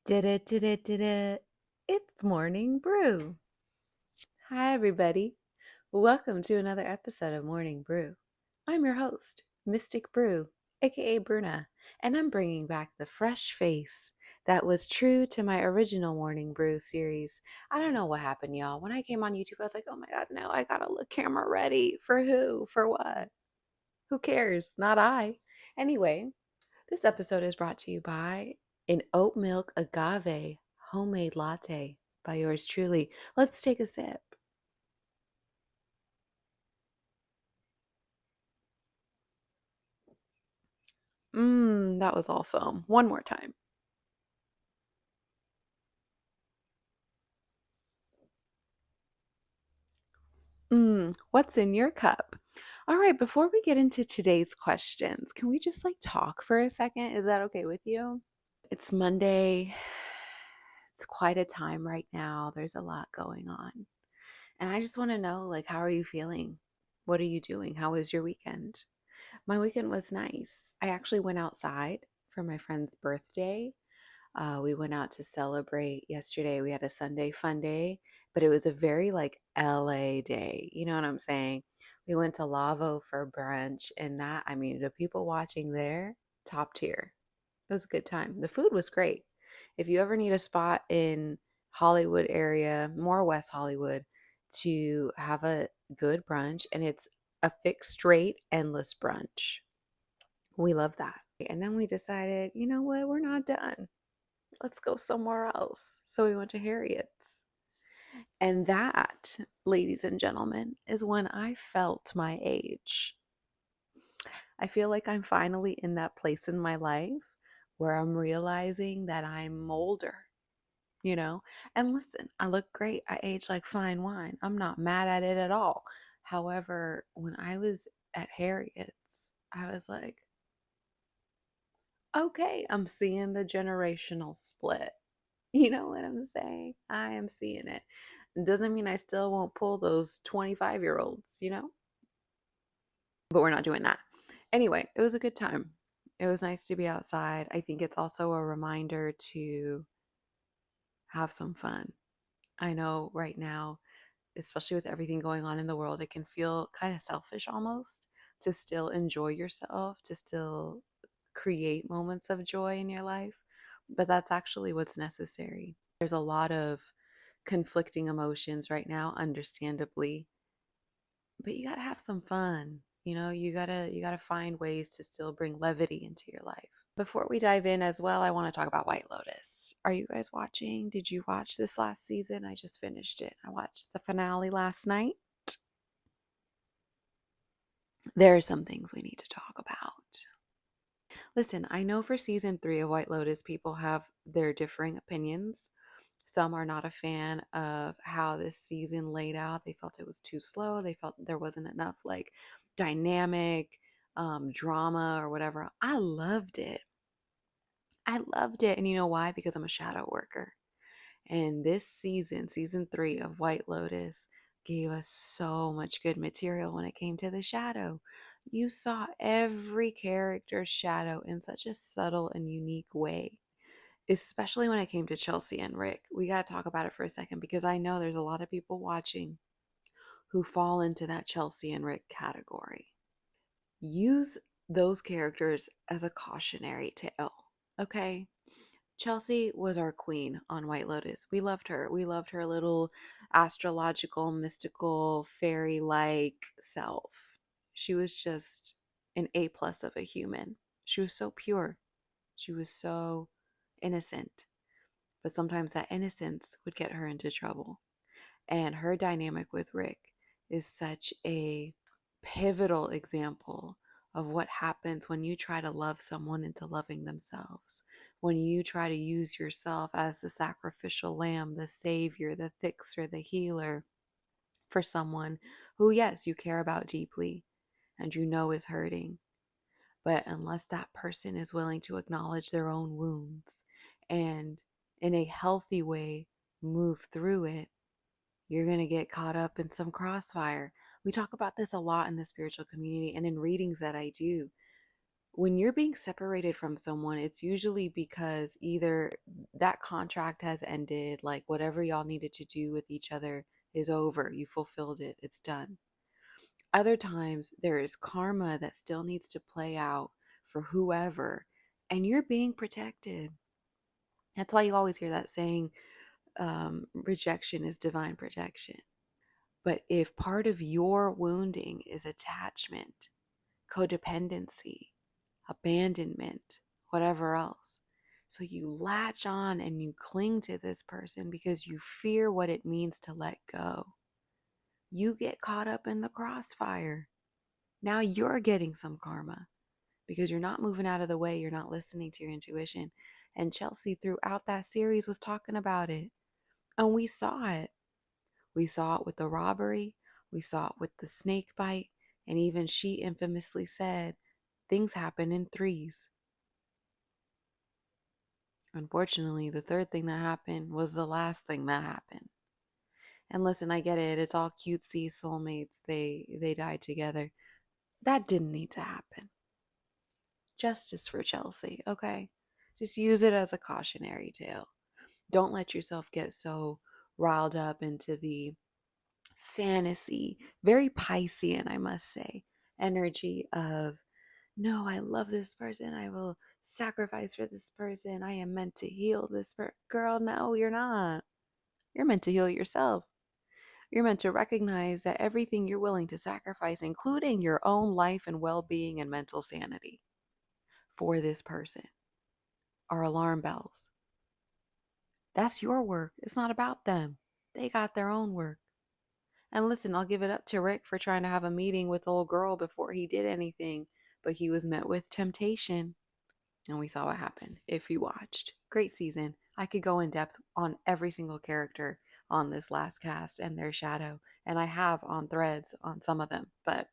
Did it, did it, did it. It's Morning Brew. Hi, everybody. Welcome to another episode of Morning Brew. I'm your host, Mystic Brew, aka Bruna, and I'm bringing back the fresh face that was true to my original Morning Brew series. I don't know what happened, y'all. When I came on YouTube, I was like, oh my God, no, I gotta look camera ready. For who? For what? Who cares? Not I. Anyway, this episode is brought to you by an oat milk agave homemade latte by yours truly. Let's take a sip. That was all foam. One more time. What's in your cup? All right, before we get into today's questions, can we just talk for a second? Is that okay with you? It's Monday. It's quite a time right now. There's a lot going on. And I just want to know, how are you feeling? What are you doing? How was your weekend? My weekend was nice. I actually went outside for my friend's birthday. We went out to celebrate yesterday. We had a Sunday fun day, but it was a very LA day. You know what I'm saying? We went to Lavo for brunch, and the people watching there, top tier. It was a good time. The food was great. If you ever need a spot in Hollywood area, more West Hollywood, to have a good brunch, and it's a fixed rate, endless brunch. We love that. And then we decided, you know what, we're not done. Let's go somewhere else. So we went to Harriet's. And that, ladies and gentlemen, is when I felt my age. I feel like I'm finally in that place in my life where I'm realizing that I'm older, you know? And listen, I look great. I age like fine wine. I'm not mad at it at all. However, when I was at Harriet's, I was like, okay, I'm seeing the generational split. You know what I'm saying? I am seeing it. Doesn't mean I still won't pull those 25-year-olds, you know? But we're not doing that. Anyway, it was a good time. It was nice to be outside. I think it's also a reminder to have some fun. I know right now, especially with everything going on in the world, it can feel kind of selfish almost to still enjoy yourself, to still create moments of joy in your life. But that's actually what's necessary. There's a lot of conflicting emotions right now, understandably, but you got to have some fun. You got to find ways to still bring levity into your life. Before we dive in as well, I want to talk about White Lotus. Are you guys watching? Did you watch this last season? I just finished it. I watched the finale last night. There are some things we need to talk about. Listen, I know for season 3 of White Lotus, people have their differing opinions. Some are not a fan of how this season laid out. They felt it was too slow. They felt there wasn't enough dynamic drama or whatever. I loved it. I loved it. And you know why? Because I'm a shadow worker. And this season, season 3 of White Lotus, gave us so much good material when it came to the shadow. You saw every character's shadow in such a subtle and unique way, especially when it came to Chelsea and Rick. We got to talk about it for a second because I know there's a lot of people watching who fall into that Chelsea and Rick category. Use those characters as a cautionary tale, okay? Chelsea was our queen on White Lotus. We loved her. We loved her little astrological, mystical, fairy like self. She was just an A plus of a human. She was so pure. She was so innocent. But sometimes that innocence would get her into trouble. And her dynamic with Rick is such a pivotal example of what happens when you try to love someone into loving themselves. When you try to use yourself as the sacrificial lamb, the savior, the fixer, the healer for someone who, yes, you care about deeply and you know is hurting. But unless that person is willing to acknowledge their own wounds and in a healthy way move through it, you're going to get caught up in some crossfire. We talk about this a lot in the spiritual community and in readings that I do. When you're being separated from someone, it's usually because either that contract has ended, like whatever y'all needed to do with each other is over, you fulfilled it, it's done. Other times, there is karma that still needs to play out for whoever, and you're being protected. That's why you always hear that saying, rejection is divine protection. But if part of your wounding is attachment, codependency, abandonment, whatever else, so you latch on and you cling to this person because you fear what it means to let go, you get caught up in the crossfire. Now you're getting some karma because you're not moving out of the way, you're not listening to your intuition. And Chelsea, throughout that series, was talking about it. And we saw it. We saw it with the robbery, we saw it with the snake bite, and even she infamously said, things happen in threes. Unfortunately, the third thing that happened was the last thing that happened. And listen, I get it. It's all cutesy soulmates. They died together. That didn't need to happen. Justice for Chelsea, okay? Just use it as a cautionary tale. Don't let yourself get so riled up into the fantasy, very Piscean, I must say, energy of, no, I love this person. I will sacrifice for this person. I am meant to heal this girl. No, you're not. You're meant to heal yourself. You're meant to recognize that everything you're willing to sacrifice, including your own life and well being and mental sanity for this person, are alarm bells. That's your work. It's not about them. They got their own work. And listen, I'll give it up to Rick for trying to have a meeting with the old girl before he did anything, but he was met with temptation. And we saw what happened if you watched. Great season. I could go in depth on every single character on this last cast and their shadow, and I have on threads on some of them. But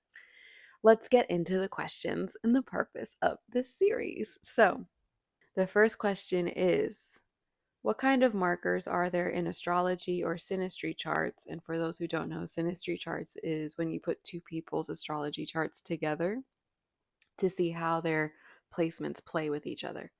let's get into the questions and the purpose of this series. So, the first question is, what kind of markers are there in astrology or synastry charts? And for those who don't know, synastry charts is when you put two people's astrology charts together to see how their placements play with each other.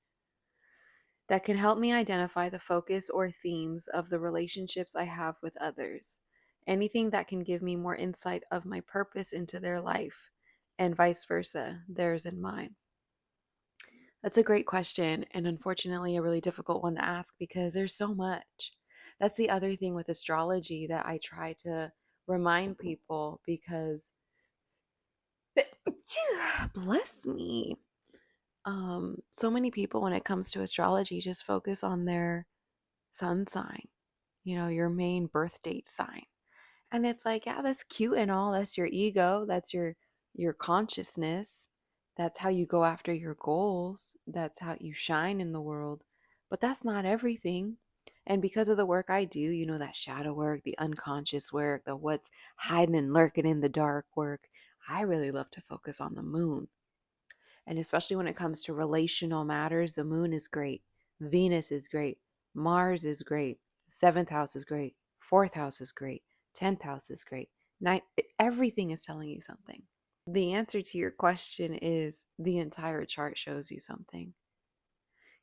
That can help me identify the focus or themes of the relationships I have with others. Anything that can give me more insight of my purpose into their life, and vice versa, theirs and mine. That's a great question, and unfortunately, a really difficult one to ask because there's so much. That's the other thing with astrology that I try to remind people because, bless me, so many people when it comes to astrology just focus on their sun sign, your main birth date sign. And it's like, yeah, that's cute and all. That's your ego. That's your consciousness. That's how you go after your goals. That's how you shine in the world. But that's not everything. And because of the work I do, that shadow work, the unconscious work, the what's hiding and lurking in the dark work, I really love to focus on the moon. And especially when it comes to relational matters, the moon is great. Venus is great. Mars is great. Seventh house is great. Fourth house is great. 10th house is great. Everything is telling you something. The answer to your question is the entire chart shows you something.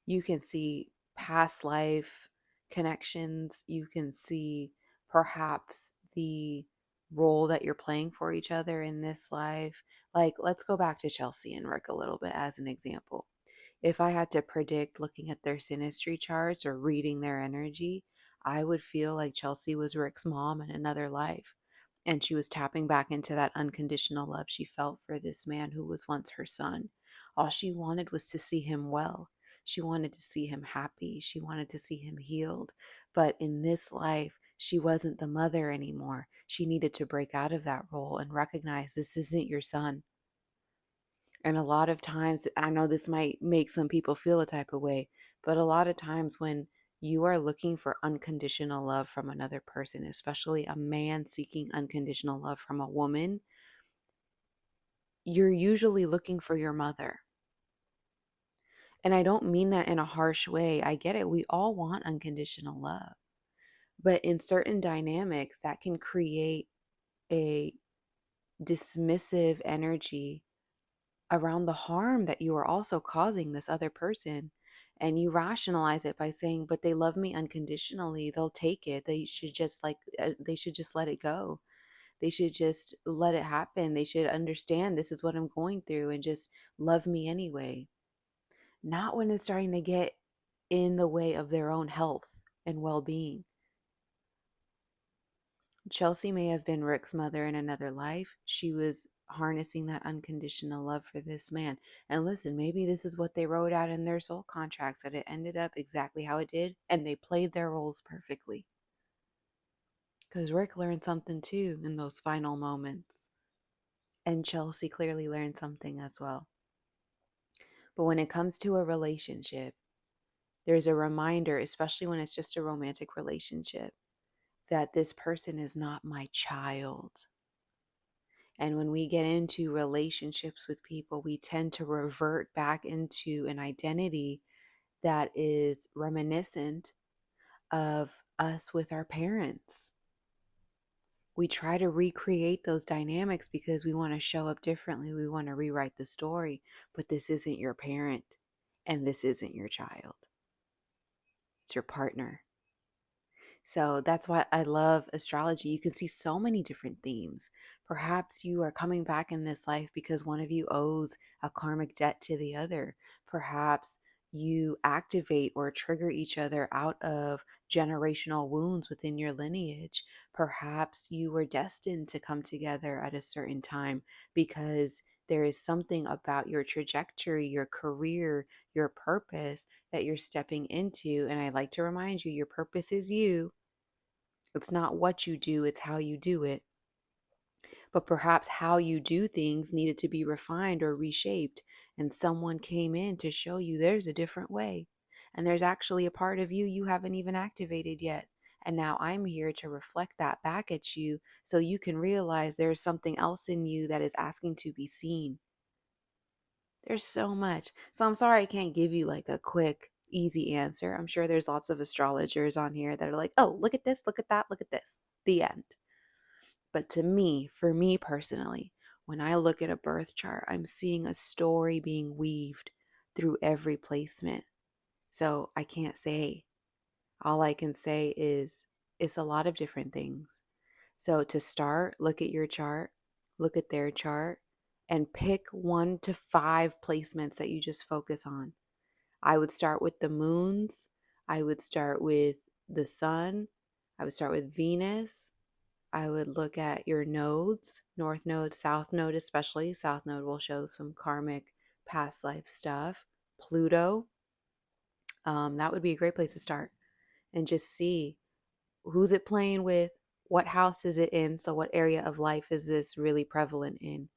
You can see past life connections. You can see perhaps the role that you're playing for each other in this life. Like, let's go back to Chelsea and Rick a little bit as an example. If I had to predict looking at their synastry charts or reading their energy, I would feel like Chelsea was Rick's mom in another life. And she was tapping back into that unconditional love she felt for this man who was once her son. All she wanted was to see him well. She wanted to see him happy. She wanted to see him healed. But in this life, she wasn't the mother anymore. She needed to break out of that role and recognize this isn't your son. And a lot of times, I know this might make some people feel a type of way, but a lot of times when you are looking for unconditional love from another person, especially a man seeking unconditional love from a woman, you're usually looking for your mother. And I don't mean that in a harsh way. I get it. We all want unconditional love. But in certain dynamics, that can create a dismissive energy around the harm that you are also causing this other person. And you rationalize it by saying, but they love me unconditionally. They'll take it. They should just let it go. They should just let it happen. They should understand this is what I'm going through and just love me anyway. Not when it's starting to get in the way of their own health and well being. Chelsea may have been Rick's mother in another life. She was harnessing that unconditional love for this man. And listen, maybe this is what they wrote out in their soul contracts, that it ended up exactly how it did, and they played their roles perfectly. Because Rick learned something too in those final moments. And Chelsea clearly learned something as well. But when it comes to a relationship, there's a reminder, especially when it's just a romantic relationship, that this person is not my child. And when we get into relationships with people, we tend to revert back into an identity that is reminiscent of us with our parents. We try to recreate those dynamics because we want to show up differently. We want to rewrite the story, but this isn't your parent and this isn't your child. It's your partner. So that's why I love astrology. You can see so many different themes. Perhaps you are coming back in this life because one of you owes a karmic debt to the other. Perhaps you activate or trigger each other out of generational wounds within your lineage. Perhaps you were destined to come together at a certain time because there is something about your trajectory, your career, your purpose that you're stepping into. And I like to remind you, your purpose is you. It's not what you do, it's how you do it. But perhaps how you do things needed to be refined or reshaped, and someone came in to show you there's a different way. And there's actually a part of you you haven't even activated yet. And now I'm here to reflect that back at you so you can realize there's something else in you that is asking to be seen. There's so much. So I'm sorry I can't give you like a quick, easy answer. I'm sure there's lots of astrologers on here that are like, oh, look at this, look at that, look at this. The end. But to me, for me personally, when I look at a birth chart, I'm seeing a story being weaved through every placement. So I can't say. All I can say is it's a lot of different things. So to start, look at your chart, look at their chart, and pick 1 to 5 placements that you just focus on. I would start with the moons. I would start with the sun. I would start with Venus. I would look at your nodes, north node, south node, especially. South node will show some karmic past life stuff. Pluto, that would be a great place to start and just see who's it playing with, what house is it in, so what area of life is this really prevalent in,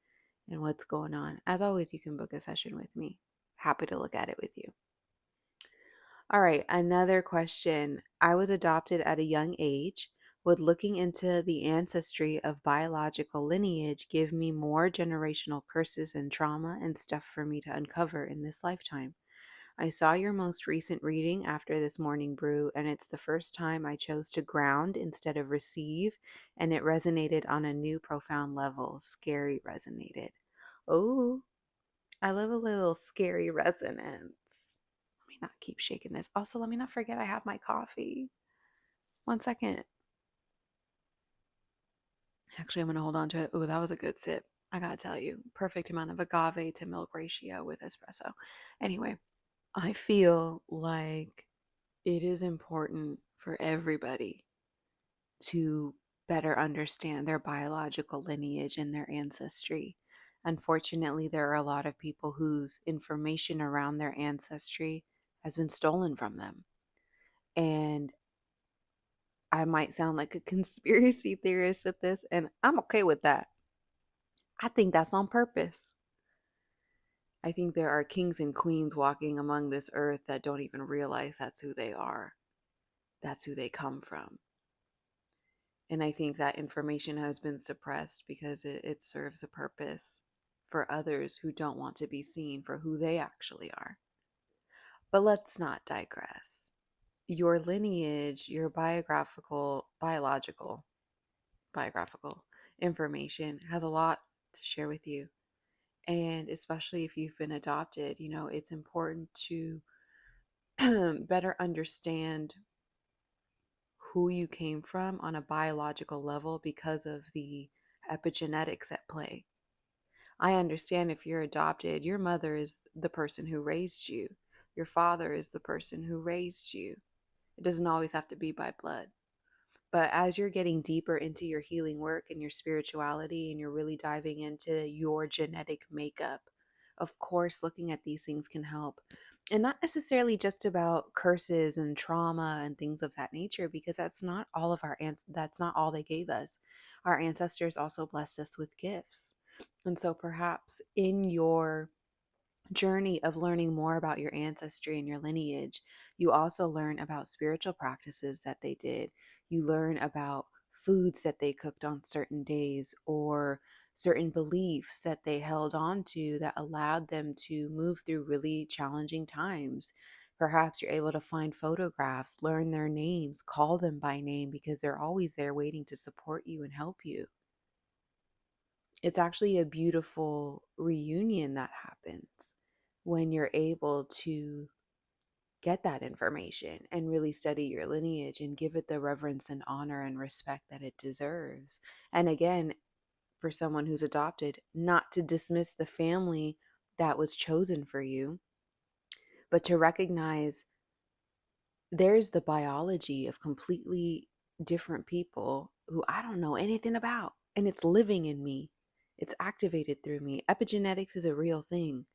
and what's going on. As always, you can book a session with me. Happy to look at it with you. All right, another question. I was adopted at a young age. Would looking into the ancestry of biological lineage give me more generational curses and trauma and stuff for me to uncover in this lifetime? I saw your most recent reading after this morning brew, and it's the first time I chose to ground instead of receive, and it resonated on a new profound level. Scary resonated. Oh, I love a little scary resonance. Let me not keep shaking this. Also, let me not forget I have my coffee. 1 second. Actually, I'm going to hold on to it. Oh, that was a good sip. I got to tell you, perfect amount of agave to milk ratio with espresso. Anyway, I feel like it is important for everybody to better understand their biological lineage and their ancestry. Unfortunately, there are a lot of people whose information around their ancestry has been stolen from them. And I might sound like a conspiracy theorist at this, and I'm okay with that. I think that's on purpose. I think there are kings and queens walking among this earth that don't even realize that's who they are. That's who they come from. And I think that information has been suppressed because it serves a purpose for others who don't want to be seen for who they actually are. But let's not digress. Your lineage, your biographical information has a lot to share with you. And especially if you've been adopted, it's important to better understand who you came from on a biological level because of the epigenetics at play. I understand if you're adopted, your mother is the person who raised you, your father is the person who raised you. It doesn't always have to be by blood. But as you're getting deeper into your healing work and your spirituality, and you're really diving into your genetic makeup, of course, looking at these things can help. And not necessarily just about curses and trauma and things of that nature, because that's not all of that's not all they gave us. Our ancestors also blessed us with gifts. And so perhaps in your journey of learning more about your ancestry and your lineage, you also learn about spiritual practices that they did. You learn about foods that they cooked on certain days, or certain beliefs that they held on to that allowed them to move through really challenging times. Perhaps you're able to find photographs, learn their names, call them by name because they're always there waiting to support you and help you. It's actually a beautiful reunion that happens when you're able to get that information and really study your lineage and give it the reverence and honor and respect that it deserves. And again, for someone who's adopted, not to dismiss the family that was chosen for you, but to recognize there's the biology of completely different people who I don't know anything about, and it's living in me. It's activated through me. Epigenetics is a real thing.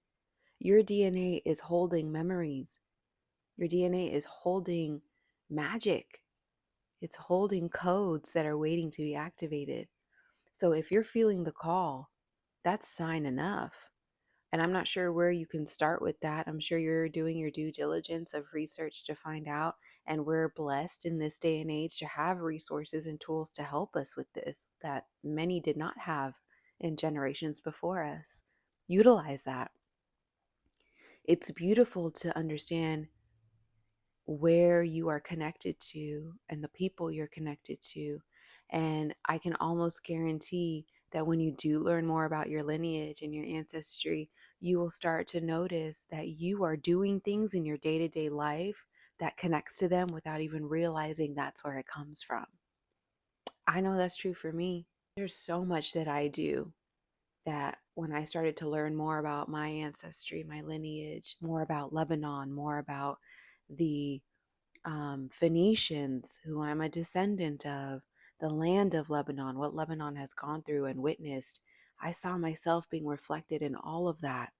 Your DNA is holding memories. Your DNA is holding magic. It's holding codes that are waiting to be activated. So if you're feeling the call, that's sign enough. And I'm not sure where you can start with that. I'm sure you're doing your due diligence of research to find out. And we're blessed in this day and age to have resources and tools to help us with this that many did not have in generations before us. Utilize that. It's beautiful to understand where you are connected to and the people you're connected to. And I can almost guarantee that when you do learn more about your lineage and your ancestry, you will start to notice that you are doing things in your day to day life that connects to them without even realizing that's where it comes from. I know that's true for me. There's so much that I do that when I started to learn more about my ancestry, my lineage, more about Lebanon, more about the Phoenicians, who I'm a descendant of, the land of Lebanon, what Lebanon has gone through and witnessed, I saw myself being reflected in all of that.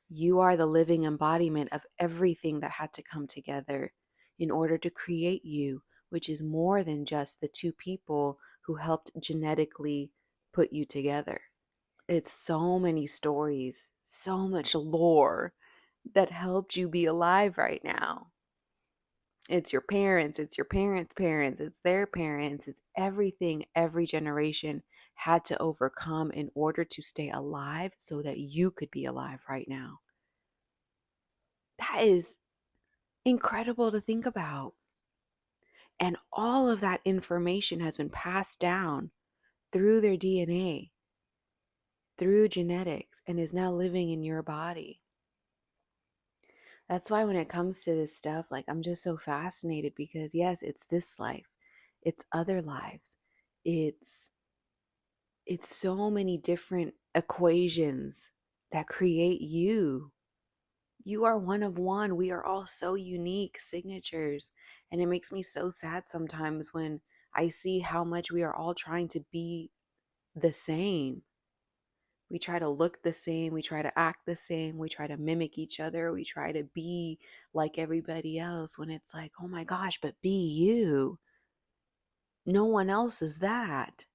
You are the living embodiment of everything that had to come together in order to create you, which is more than just the two people who helped genetically put you together. It's so many stories, so much lore that helped you be alive right now. It's your parents, it's your parents' parents, it's their parents, it's everything every generation had to overcome in order to stay alive so that you could be alive right now. That is incredible to think about. And all of that information has been passed down through their DNA, through genetics, and is now living in your body. That's why when it comes to this stuff, like I'm just so fascinated because yes, it's this life, it's other lives, it's it's so many different equations that create you. You are one of one. We are all so unique signatures. And it makes me so sad sometimes when I see how much we are all trying to be the same. We try to look the same. We try to act the same. We try to mimic each other. We try to be like everybody else when it's like, oh my gosh, but be you. No one else is that.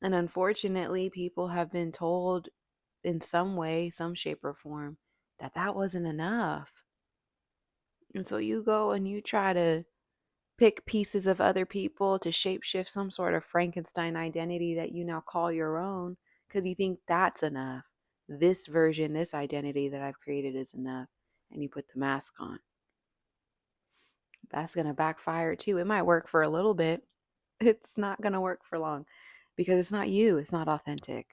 And unfortunately, people have been told in some way, some shape or form, that that wasn't enough. And so you go and you try to pick pieces of other people to shapeshift some sort of Frankenstein identity that you now call your own because you think that's enough. This version, this identity that I've created is enough. And you put the mask on. That's going to backfire too. It might work for a little bit. It's not going to work for long because it's not you. It's not authentic.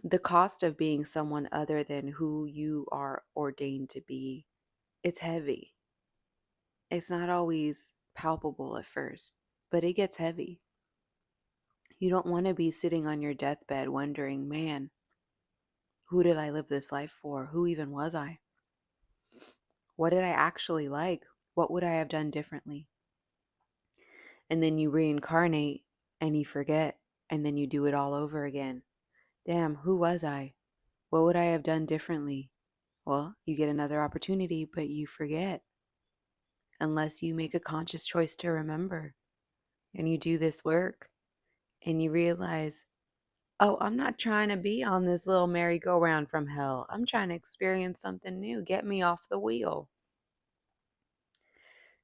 The cost of being someone other than who you are ordained to be, it's heavy. It's not always palpable at first, but it gets heavy. You don't want to be sitting on your deathbed wondering, man, who did I live this life for? Who even was I? What did I actually like? What would I have done differently? And then you reincarnate and you forget, and then you do it all over again. Damn, who was I? What would I have done differently? Well, you get another opportunity, but you forget unless you make a conscious choice to remember. And you do this work and you realize, oh, I'm not trying to be on this little merry-go-round from hell. I'm trying to experience something new. Get me off the wheel.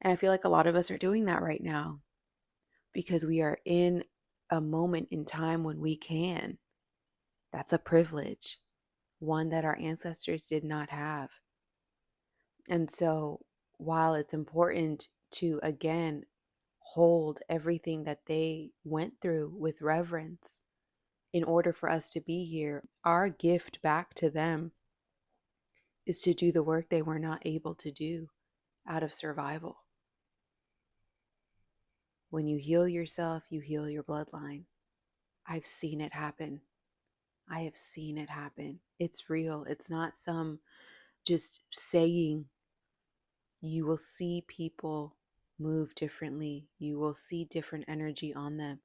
And I feel like a lot of us are doing that right now because we are in a moment in time when we can. That's a privilege, one that our ancestors did not have. And so while it's important to, again, hold everything that they went through with reverence in order for us to be here, our gift back to them is to do the work they were not able to do out of survival. When you heal yourself, you heal your bloodline. I've seen it happen. I have seen it happen. It's real. It's not some just saying. You will see people move differently. You will see different energy on them.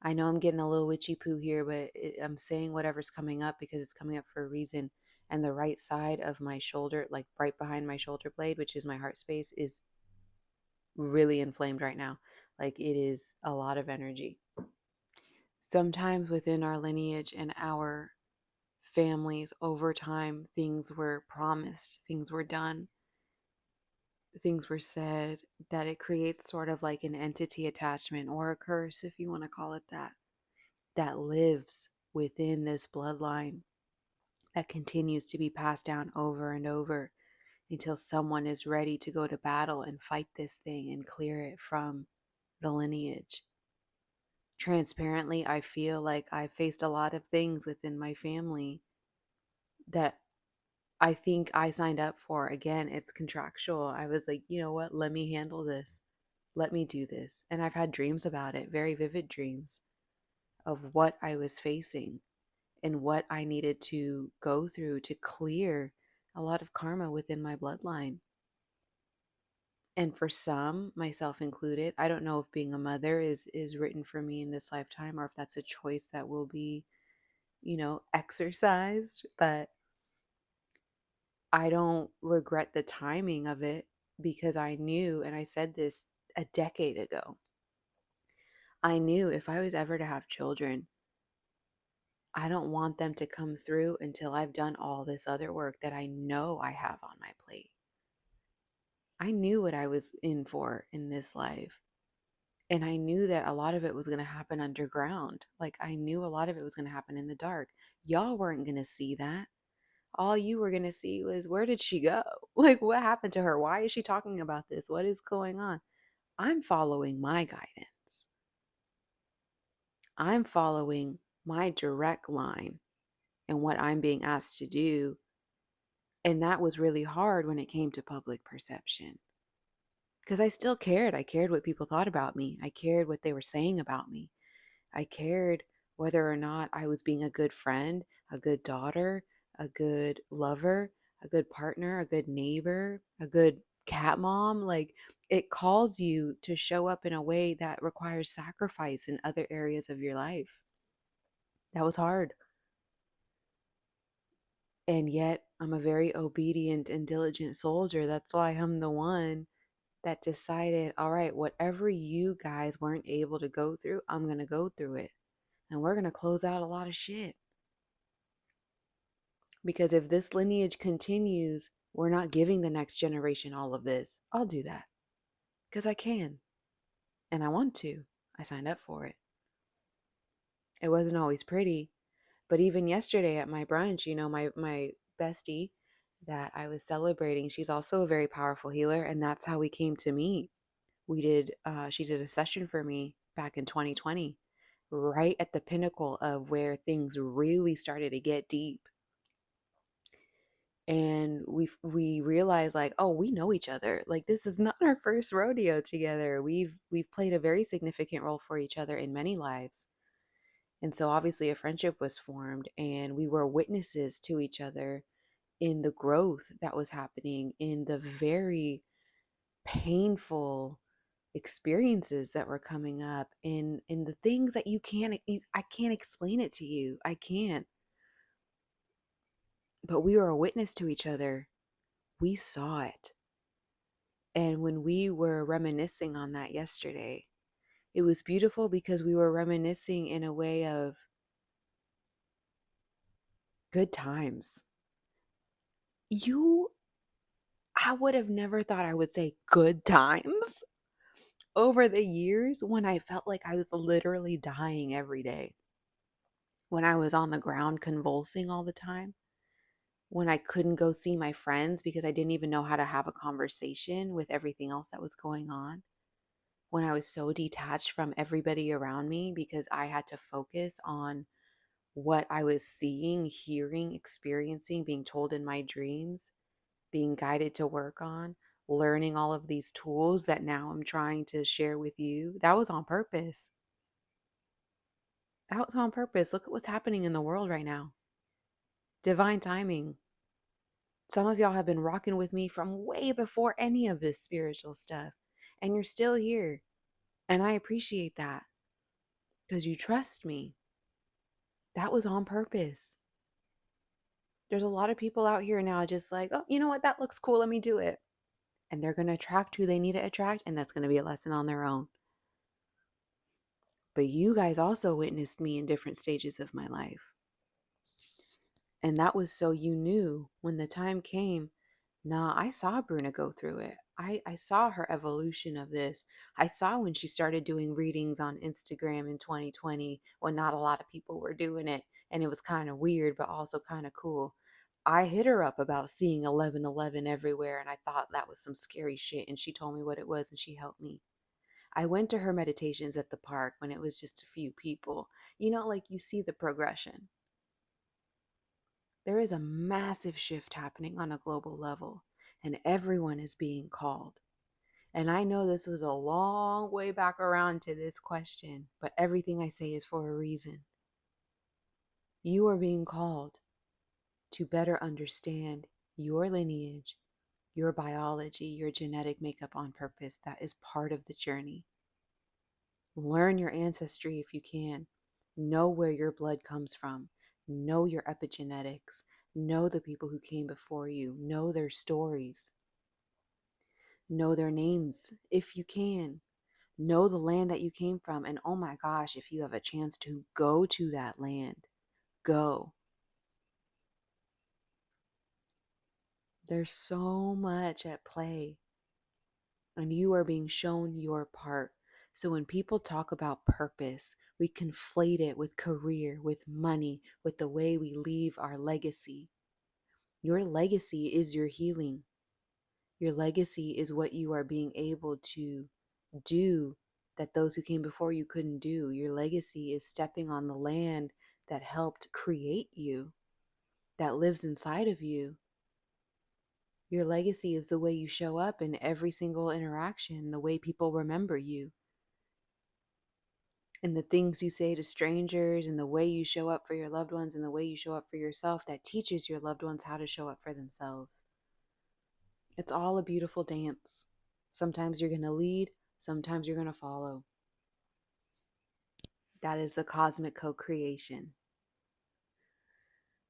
I know I'm getting a little witchy poo here, but I'm saying whatever's coming up because it's coming up for a reason. And the right side of my shoulder, like right behind my shoulder blade, which is my heart space, is really inflamed right now. Like it is a lot of energy. Sometimes within our lineage and our families, over time, things were promised, things were done, things were said, that it creates sort of like an entity attachment or a curse, if you want to call it that, that lives within this bloodline that continues to be passed down over and over until someone is ready to go to battle and fight this thing and clear it from the lineage. Transparently, I feel like I faced a lot of things within my family that I think I signed up for. Again, it's contractual. I was like, you know what? Let me handle this. Let me do this. And I've had dreams about it, very vivid dreams of what I was facing and what I needed to go through to clear a lot of karma within my bloodline. And for some, myself included, I don't know if being a mother is written for me in this lifetime or if that's a choice that will be, exercised, but I don't regret the timing of it because I knew, and I said this a decade ago, I knew if I was ever to have children, I don't want them to come through until I've done all this other work that I know I have on my plate. I knew what I was in for in this life. And I knew that a lot of it was going to happen underground. Like I knew a lot of it was going to happen in the dark. Y'all weren't going to see that. All you were going to see was, where did she go? Like, what happened to her? Why is she talking about this? What is going on? I'm following my guidance. I'm following my direct line and what I'm being asked to do. And that was really hard when it came to public perception because I still cared. I cared what people thought about me. I cared what they were saying about me. I cared whether or not I was being a good friend, a good daughter, a good lover, a good partner, a good neighbor, a good cat mom. Like it calls you to show up in a way that requires sacrifice in other areas of your life. That was hard. And yet I'm a very obedient and diligent soldier. That's why I'm the one that decided, all right, whatever you guys weren't able to go through, I'm going to go through it. And we're going to close out a lot of shit. Because if this lineage continues, we're not giving the next generation all of this. I'll do that because I can and I want to. I signed up for it. It wasn't always pretty, but even yesterday at my brunch, my bestie that I was celebrating, she's also a very powerful healer, and that's how we came to meet. She did a session for me back in 2020, right at the pinnacle of where things really started to get deep. And we realized like, oh, we know each other. Like this is not our first rodeo together. We've played a very significant role for each other in many lives. And so obviously a friendship was formed and we were witnesses to each other in the growth that was happening, in the very painful experiences that were coming up, in the things that I can't explain it to you. I can't. But we were a witness to each other. We saw it. And when we were reminiscing on that yesterday, it was beautiful because we were reminiscing in a way of good times. You, I would have never thought I would say good times over the years when I felt like I was literally dying every day, when I was on the ground convulsing all the time, when I couldn't go see my friends because I didn't even know how to have a conversation with everything else that was going on, when I was so detached from everybody around me because I had to focus on what I was seeing, hearing, experiencing, being told in my dreams, being guided to work on, learning all of these tools that now I'm trying to share with you. That was on purpose. That was on purpose. Look at what's happening in the world right now. Divine timing. Some of y'all have been rocking with me from way before any of this spiritual stuff, and you're still here. And I appreciate that because you trust me. That was on purpose. There's a lot of people out here now just like, oh, you know what? That looks cool. Let me do it. And they're going to attract who they need to attract, and that's going to be a lesson on their own. But you guys also witnessed me in different stages of my life. And that was so you knew when the time came. Nah, I saw Bruna go through it. I saw her evolution of this. I saw when she started doing readings on Instagram in 2020 when not a lot of people were doing it. And it was kind of weird, but also kind of cool. I hit her up about seeing 1111 everywhere, and I thought that was some scary shit. And she told me what it was, and she helped me. I went to her meditations at the park when it was just a few people. You know, like you see the progression. There is a massive shift happening on a global level, and everyone is being called. And I know this was a long way back around to this question, but everything I say is for a reason. You are being called to better understand your lineage, your biology, your genetic makeup on purpose. That is part of the journey. Learn your ancestry if you can. Know where your blood comes from. Know your epigenetics. Know the people who came before you. Know their stories. Know their names if you can. Know the land that you came from. And oh my gosh, if you have a chance to go to that land, go. There's so much at play, and you are being shown your part. So when people talk about purpose, we conflate it with career, with money, with the way we leave our legacy. Your legacy is your healing. Your legacy is what you are being able to do that those who came before you couldn't do. Your legacy is stepping on the land that helped create you, that lives inside of you. Your legacy is the way you show up in every single interaction, the way people remember you, and the things you say to strangers, and the way you show up for your loved ones, and the way you show up for yourself that teaches your loved ones how to show up for themselves. It's all a beautiful dance. Sometimes you're going to lead, sometimes you're going to follow. That is the cosmic co-creation.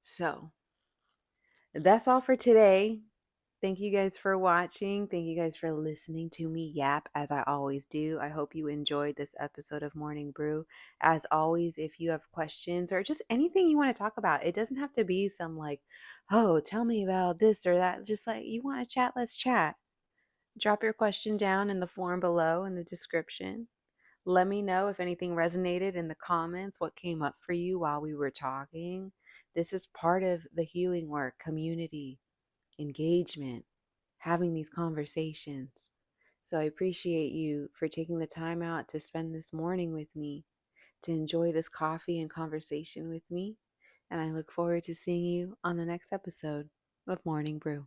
So, that's all for today. Thank you guys for watching. Thank you guys for listening to me yap as I always do. I hope you enjoyed this episode of Morning Brew. As always, if you have questions or just anything you want to talk about, it doesn't have to be some like, oh, tell me about this or that. Just like you want to chat, let's chat. Drop your question down in the form below in the description. Let me know if anything resonated in the comments, what came up for you while we were talking. This is part of the healing work, community, engagement, having these conversations. So I appreciate you for taking the time out to spend this morning with me. to enjoy this coffee and conversation with me. And I look forward to seeing you on the next episode of Morning Brew.